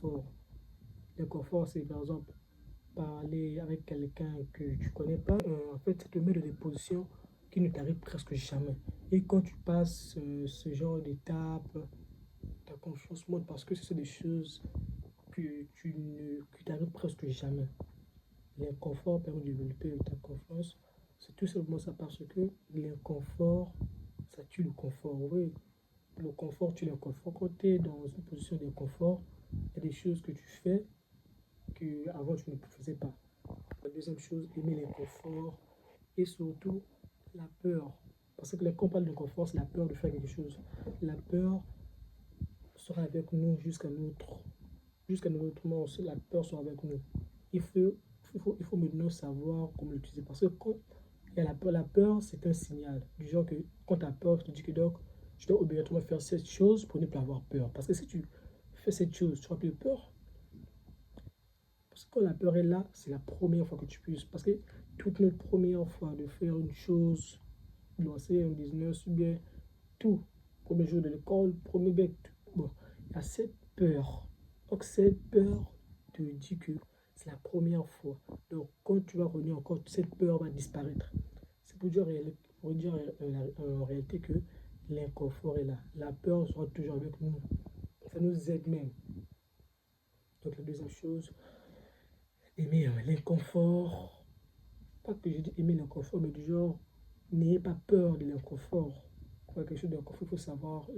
l'inconfort. L'inconfort, c'est par exemple parler avec quelqu'un que tu ne connais pas. En fait, ça te met dans des positions qui ne t'arrivent presque jamais. Et quand tu passes ce genre d'étape, ta confiance monte parce que ce sont des choses que t'arrives presque jamais. L'inconfort permet de développer ta confiance. C'est tout simplement ça parce que l'inconfort, ça tue le confort. Oui, le confort tue l'inconfort. Quand tu es dans une position d'inconfort, il y a des choses que tu fais que avant tu ne faisais pas. La deuxième chose, aimer l'inconfort et surtout la peur. Parce que quand on parle d'inconfort, c'est la peur de faire quelque chose. La peur sera avec nous jusqu'à notre mort. La peur sera avec nous. Il faut, il faut maintenant savoir comment l'utiliser. Parce que quand il y a la peur, c'est un signal. Du genre que quand tu as peur, tu te dis que donc, je dois obligatoirement faire cette chose pour ne pas avoir peur. Parce que si tu fais cette chose, tu n'auras plus peur. Parce que quand la peur est là, c'est la première fois que tu puisses. Parce que toute notre première fois de faire une chose, de lancer un business, ou bien tout, premier jour de l'école, premier bec, bon, il y a cette peur. Donc cette peur te dit que c'est la première fois. Donc quand tu vas revenir encore, cette peur va disparaître. C'est pour dire en réalité que l'inconfort est là. La peur sera toujours avec nous. Ça nous aide même. Donc la deuxième chose, aimer l'inconfort. Pas que je dis aimer l'inconfort, mais du genre, n'ayez pas peur de l'inconfort. Quoi, quelque chose d'inconfort, il faut savoir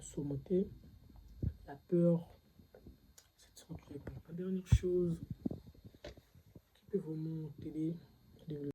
surmonter la peur. La dernière chose qui peut vraiment t'aider à développer